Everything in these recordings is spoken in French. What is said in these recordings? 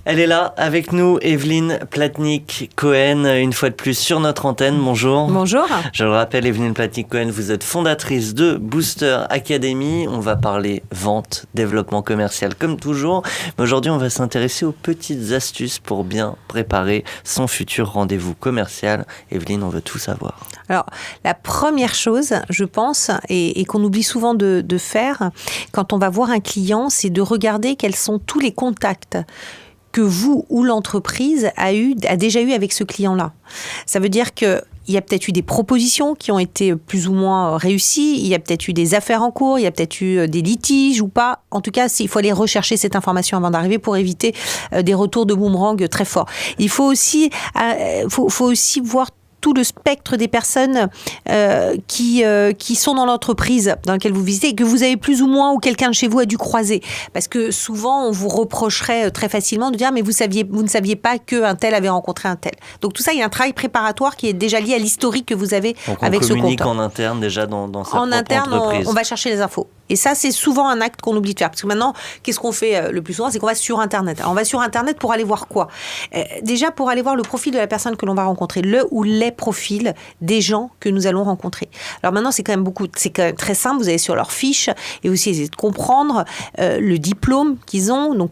Elle est là avec nous, Evelyne Platnik-Cohen, une fois de plus sur notre antenne. Bonjour. Bonjour. Je le rappelle, Evelyne Platnik-Cohen, vous êtes fondatrice de Booster Academy. On va parler vente, développement commercial comme toujours. Mais aujourd'hui, on va s'intéresser aux petites astuces pour bien préparer son futur rendez-vous commercial. Evelyne, on veut tout savoir. Alors, la première chose, je pense, et qu'on oublie souvent de faire quand on va voir un client, c'est de regarder quels sont tous les contacts que vous ou l'entreprise a déjà eu avec ce client-là. Ça veut dire que il y a peut-être eu des propositions qui ont été plus ou moins réussies, il y a peut-être eu des affaires en cours, il y a peut-être eu des litiges ou pas. En tout cas, il faut aller rechercher cette information avant d'arriver pour éviter des retours de boomerang très forts. Il faut aussi voir tout le spectre des personnes qui sont dans l'entreprise dans laquelle vous visitez et que vous avez plus ou moins ou quelqu'un de chez vous a dû croiser. Parce que souvent, on vous reprocherait très facilement de dire « mais vous ne saviez pas qu'un tel avait rencontré un tel ». Donc tout ça, il y a un travail préparatoire qui est déjà lié à l'historique que vous avez avec ce compte. On communique en interne déjà dans sa propre entreprise. On va chercher les infos. Et ça, c'est souvent un acte qu'on oublie de faire. Parce que maintenant, qu'est-ce qu'on fait le plus souvent? C'est qu'on va sur Internet. Alors, on va sur Internet pour aller voir quoi? Déjà, pour aller voir le profil de la personne que l'on va rencontrer. Le ou les profils des gens que nous allons rencontrer. Alors maintenant, c'est quand même très simple. Vous allez sur leur fiche et aussi essayer de comprendre le diplôme qu'ils ont. Donc,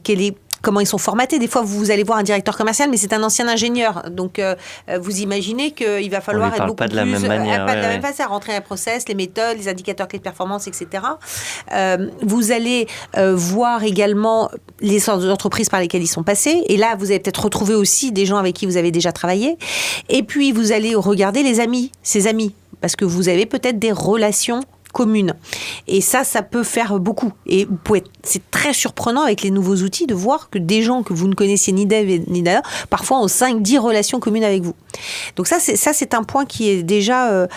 comment ils sont formatés. Des fois, vous allez voir un directeur commercial, mais c'est un ancien ingénieur. Donc, vous imaginez qu'il va falloir être beaucoup plus... pas de la même manière. Pas de la même façon, rentrer dans les process, les méthodes, les indicateurs clés de performance, etc. Vous allez voir également les sortes d'entreprises par lesquelles ils sont passés. Et là, vous allez peut-être retrouver aussi des gens avec qui vous avez déjà travaillé. Et puis, vous allez regarder ses amis. Parce que vous avez peut-être des relations communes. Et ça peut faire beaucoup. Et c'est très surprenant avec les nouveaux outils de voir que des gens que vous ne connaissiez ni d'Ève ni d'ailleurs, parfois ont 5-10 relations communes avec vous. Donc ça, c'est un point qui est déjà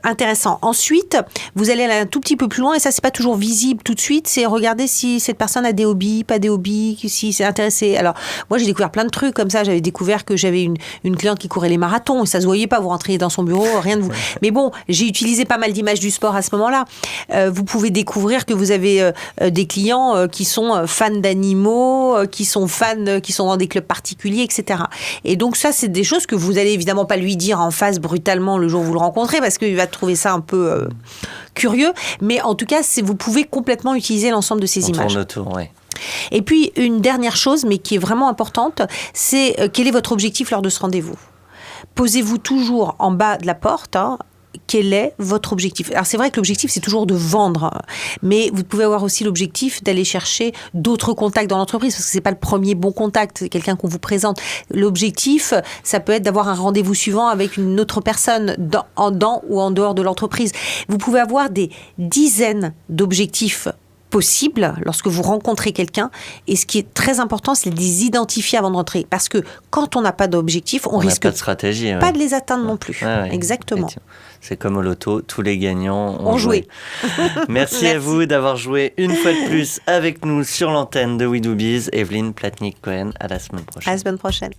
intéressant. Ensuite, vous allez aller un tout petit peu plus loin, et ça, c'est pas toujours visible tout de suite, c'est regarder si cette personne a des hobbies, pas des hobbies, si c'est intéressé. Alors, moi, j'ai découvert plein de trucs comme ça. J'avais découvert que j'avais une cliente qui courait les marathons, et ça se voyait pas, vous rentriez dans son bureau, rien de vous. Mais bon, j'ai utilisé pas mal d'images du sport à ce moment-là. Vous pouvez découvrir que vous avez des clients qui sont fans d'animaux, qui sont dans des clubs particuliers, etc. Et donc ça, c'est des choses que vous allez évidemment pas lui dire en face brutalement le jour où vous le rencontrez, parce qu'il va trouver ça un peu curieux. Mais en tout cas, vous pouvez complètement utiliser l'ensemble de ces images. Tourne autour, oui. Et puis, une dernière chose, mais qui est vraiment importante, c'est quel est votre objectif lors de ce rendez-vous? Posez-vous toujours en bas de la porte, quel est votre objectif? Alors, c'est vrai que l'objectif, c'est toujours de vendre. Mais vous pouvez avoir aussi l'objectif d'aller chercher d'autres contacts dans l'entreprise, parce que c'est pas le premier bon contact, c'est quelqu'un qu'on vous présente. L'objectif, ça peut être d'avoir un rendez-vous suivant avec une autre personne dans ou en dehors de l'entreprise. Vous pouvez avoir des dizaines d'objectifs possible lorsque vous rencontrez quelqu'un, et ce qui est très important, c'est de les identifier avant de rentrer, parce que quand on n'a pas d'objectif, on risque pas de stratégie, pas de les atteindre non plus. Ouais, exactement. C'est comme au loto, tous les gagnants ont joué. Merci à vous d'avoir joué une fois de plus avec nous sur l'antenne de We Do Biz. Evelyne Platnik-Cohen, à la semaine prochaine. À la semaine prochaine.